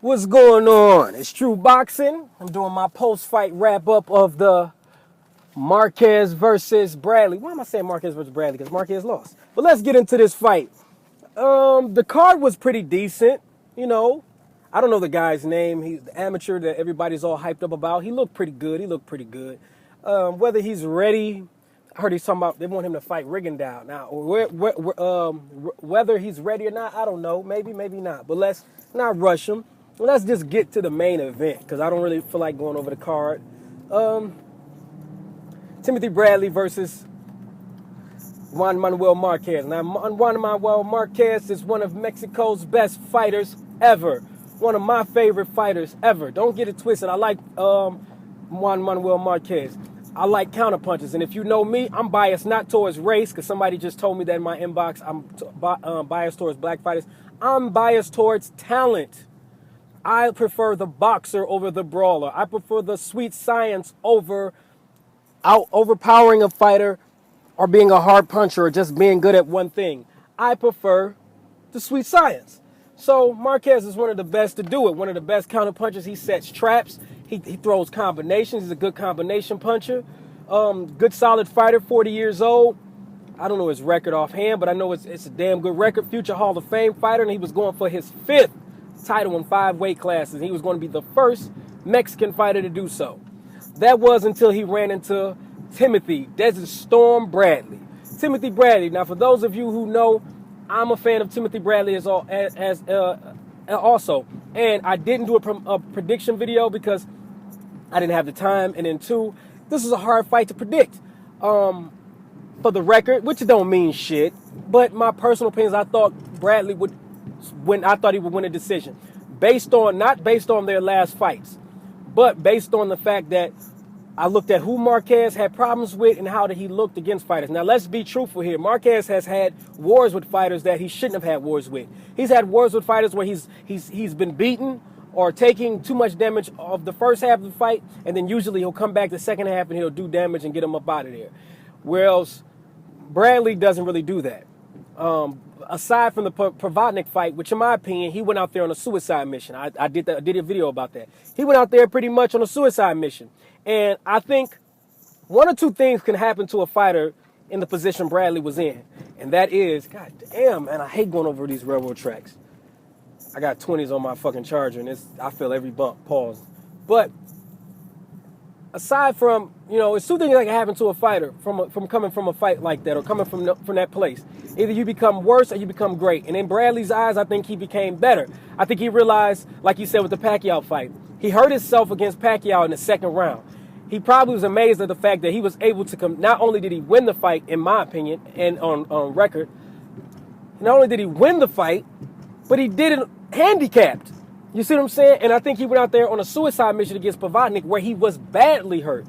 What's going on? It's True Boxing. I'm doing my post-fight wrap-up of the Marquez versus Bradley. Why am I saying Marquez versus Bradley? Because Marquez lost. But let's get into this fight. The card was pretty decent. You know, I don't know the guy's name. He's the amateur that everybody's all hyped up about. He looked pretty good. Whether he's ready, I heard he's talking about they want him to fight Rigondeaux now. Whether he's ready or not, I don't know. Maybe not. But let's not rush him. Let's just get to the main event because I don't really feel like going over the card. Timothy Bradley versus Juan Manuel Marquez. Now, Juan Manuel Marquez is one of Mexico's best fighters ever. One of my favorite fighters ever. Don't get it twisted. I like Juan Manuel Marquez. I like counterpunches. And if you know me, I'm biased not towards race because somebody just told me that in my inbox I'm biased towards black fighters. I'm biased towards talent. I prefer the boxer over the brawler. I prefer the sweet science over overpowering a fighter or being a hard puncher or just being good at one thing. I prefer the sweet science. So Marquez is one of the best to do it. One of the best counter punchers. He sets traps. He throws combinations. He's a good combination puncher. Good solid fighter, 40 years old. I don't know his record offhand, but I know it's a damn good record. Future Hall of Fame fighter, and he was going for his 5th title in 5 weight classes. He was going to be the first Mexican fighter to do so. That was until he ran into Timothy Desert Storm Bradley. Timothy Bradley. Now, for those of you who know, I'm a fan of Timothy Bradley also. And I didn't do a prediction video because I didn't have the time. And then 2, this is a hard fight to predict. For the record, which don't mean shit, but my personal opinions, I thought Bradley would win. I thought he would win a decision, not based on their last fights, but based on the fact that I looked at who Marquez had problems with and how he looked against fighters. Now let's be truthful here. Marquez has had wars with fighters that he shouldn't have had wars with. He's had wars with fighters where he's been beaten or taking too much damage of the first half of the fight, and then usually he'll come back the second half and he'll do damage and get him up out of there. Whereas Bradley doesn't really do that. Aside from the Provodnik fight, which in my opinion, he went out there on a suicide mission. I did a video about that. He went out there pretty much on a suicide mission. And I think 1 or 2 things can happen to a fighter in the position Bradley was in. And that is, god damn, man, I hate going over these railroad tracks. I got 20s on my fucking charger and I feel every bump, pause. But aside from, it's 2 things that can happen to a fighter from coming from a fight like that or coming from that place. Either you become worse or you become great. And in Bradley's eyes, I think he became better. I think he realized, like you said with the Pacquiao fight, he hurt himself against Pacquiao in the 2nd round. He probably was amazed at the fact that he was able to come. Not only did he win the fight, in my opinion, and on record, not only did he win the fight, but he did it handicapped. You see what I'm saying? And I think he went out there on a suicide mission against Provodnik where he was badly hurt.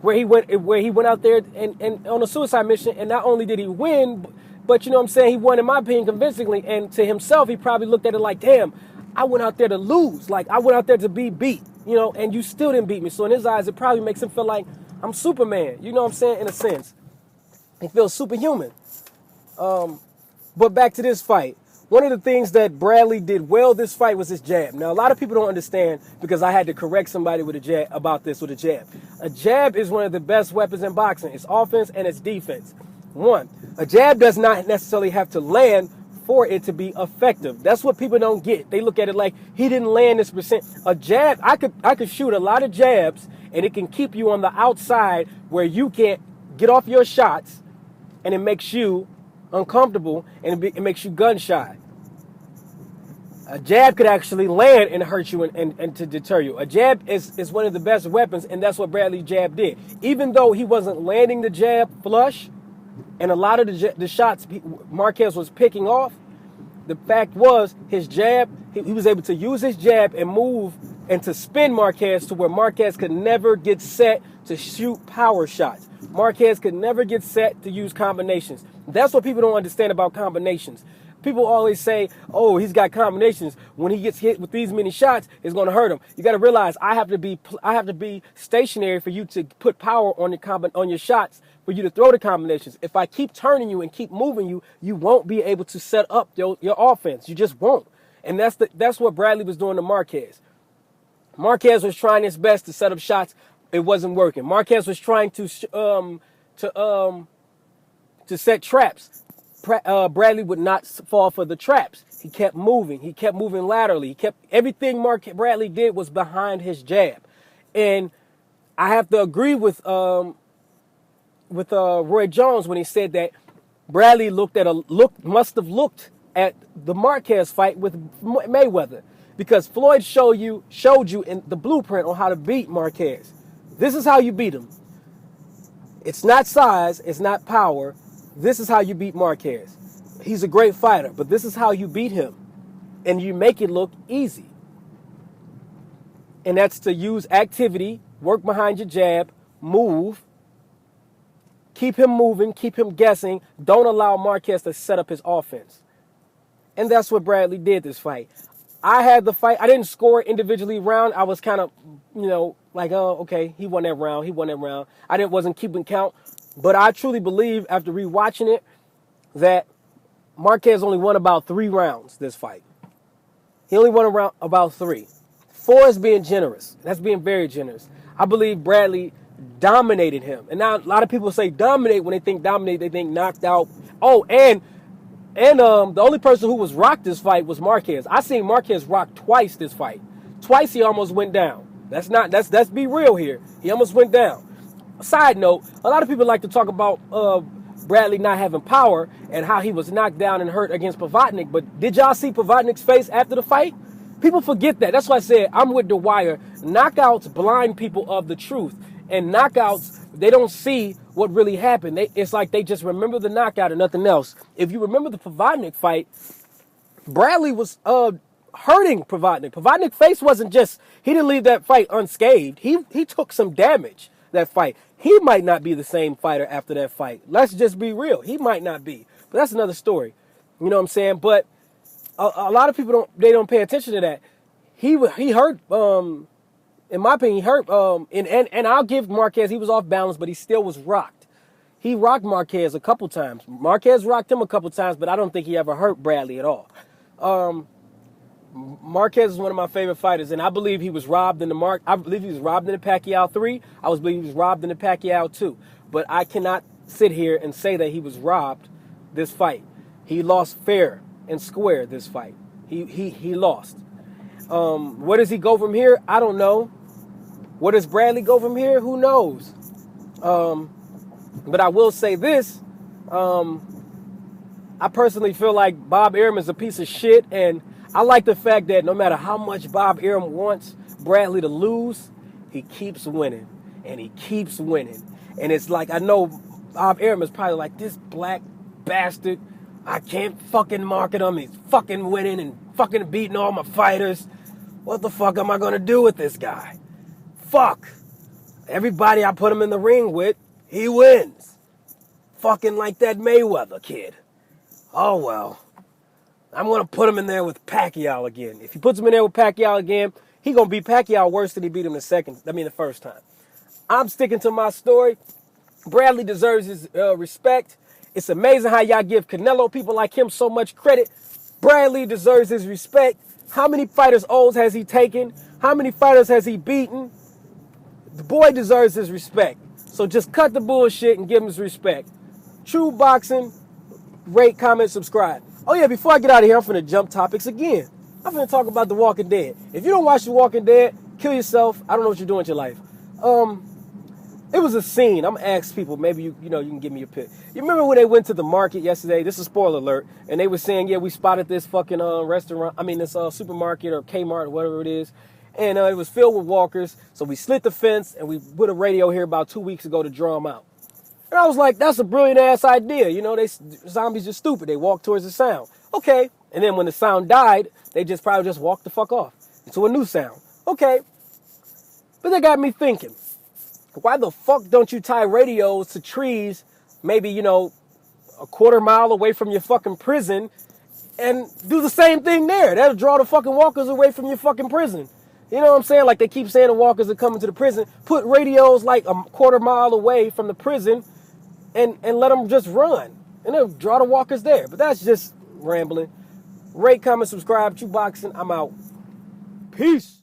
Where he went out there and on a suicide mission, and not only did he win, but you know what I'm saying, he won, in my opinion, convincingly. And to himself, he probably looked at it like, damn, I went out there to lose. Like, I went out there to be beat, and you still didn't beat me. So in his eyes, it probably makes him feel like I'm Superman. You know what I'm saying? In a sense. He feels superhuman. But back to this fight. One of the things that Bradley did well this fight was his jab. Now, a lot of people don't understand because I had to correct somebody with a jab about this with a jab. A jab is one of the best weapons in boxing. It's offense and it's defense. 1, a jab does not necessarily have to land for it to be effective. That's what people don't get. They look at it like he didn't land this percent. A jab, I could shoot a lot of jabs and it can keep you on the outside where you can't get off your shots and it makes you uncomfortable and it makes you gun shy. A jab could actually land and hurt you and to deter you. A jab is one of the best weapons, and that's what Bradley's jab did. Even though he wasn't landing the jab flush, and a lot of the shots Marquez was picking off, the fact was his jab, he was able to use his jab and move and to spin Marquez to where Marquez could never get set to shoot power shots. Marquez could never get set to use combinations. That's what people don't understand about combinations. People always say, oh, he's got combinations. When he gets hit with these many shots, it's going to hurt him. You got to realize I have to be stationary for you to put power on your shots, for you to throw the combinations. If I keep turning you and keep moving you, you won't be able to set up your offense. You just won't. And that's what Bradley was doing to Marquez. Marquez was trying his best to set up shots. It wasn't working. Marquez was trying to set traps. Bradley would not fall for the traps. He kept moving. He kept moving laterally. Everything Bradley did was behind his jab. And I have to agree with Roy Jones when he said that Bradley must have looked at the Marquez fight with Mayweather, because Floyd showed you in the blueprint on how to beat Marquez. This is how you beat him. It's not size, it's not power. This is how you beat Marquez. He's a great fighter, but this is how you beat him. And you make it look easy. And that's to use activity, work behind your jab, move, keep him moving, keep him guessing. Don't allow Marquez to set up his offense. And that's what Bradley did this fight. I had the fight. I didn't score individually round. I was kind of, like, oh, okay, he won that round. I wasn't keeping count. But I truly believe, after rewatching it, that Marquez only won about 3 rounds this fight. He only won about 3. 4 is being generous. That's being very generous. I believe Bradley dominated him. And now a lot of people say dominate. When they think dominate, they think knocked out. Oh, and the only person who was rocked this fight was Marquez. I seen Marquez rocked twice this fight. Twice he almost went down. Let's be real here. He almost went down. Side note, a lot of people like to talk about Bradley not having power and how he was knocked down and hurt against Pavotnik. But did y'all see Pavotnik's face after the fight? People forget that. That's why I said I'm with the wire. Knockouts blind people of the truth. And knockouts, they don't see what really happened. It's like they just remember the knockout and nothing else. If you remember the Pavotnik fight, Bradley was hurting Pavotnik. Pavotnik's face wasn't just, he didn't leave that fight unscathed. He took some damage that fight. He might not be the same fighter after that fight. Let's just be real. He might not be. But that's another story. You know what I'm saying? But a lot of people don't pay attention to that. He hurt, in my opinion, he hurt. And I'll give Marquez, he was off balance, but he still was rocked. He rocked Marquez a couple times. Marquez rocked him a couple times, but I don't think he ever hurt Bradley at all. Marquez is one of my favorite fighters, and I believe he was robbed in the I believe he was robbed in the Pacquiao 3. I believe he was robbed in the Pacquiao 2. But I cannot sit here and say that he was robbed this fight. He lost fair and square this fight. He lost. Where does he go from here? I don't know. Where does Bradley go from here? Who knows? But I will say this. I personally feel like Bob Arum is a piece of shit, and I like the fact that no matter how much Bob Arum wants Bradley to lose, he keeps winning, and he keeps winning. And it's like, I know Bob Arum is probably like, this black bastard, I can't fucking market him. He's fucking winning and fucking beating all my fighters. What the fuck am I going to do with this guy? Fuck. Everybody I put him in the ring with, he wins. Fucking like that Mayweather kid. Oh, well. I'm going to put him in there with Pacquiao again. If he puts him in there with Pacquiao again, he going to beat Pacquiao worse than he beat him the first time. I'm sticking to my story. Bradley deserves his respect. It's amazing how y'all give Canelo, people like him, so much credit. Bradley deserves his respect. How many fighters' O's has he taken? How many fighters has he beaten? The boy deserves his respect. So just cut the bullshit and give him his respect. True Boxing, rate, comment, subscribe. Oh yeah, before I get out of here, I'm finna jump topics again. I'm finna talk about The Walking Dead. If you don't watch The Walking Dead, kill yourself. I don't know what you're doing with your life. It was a scene. I'm gonna ask people, maybe you can give me a pick. You remember when they went to the market yesterday? This is a spoiler alert. And they were saying, yeah, we spotted this fucking this supermarket or Kmart or whatever it is. And it was filled with walkers. So we slit the fence and we put a radio here about 2 weeks ago to draw them out. And I was like, that's a brilliant ass idea. Zombies are stupid. They walk towards the sound. Okay. And then when the sound died, they probably just walked the fuck off into a new sound. Okay. But that got me thinking, why the fuck don't you tie radios to trees, maybe, a quarter mile away from your fucking prison, and do the same thing there? That'll draw the fucking walkers away from your fucking prison. You know what I'm saying? Like they keep saying the walkers are coming to the prison. Put radios like a quarter mile away from the prison and let them just run. And they'll draw the walkers there. But that's just rambling. Rate, comment, subscribe. True Boxing. I'm out. Peace.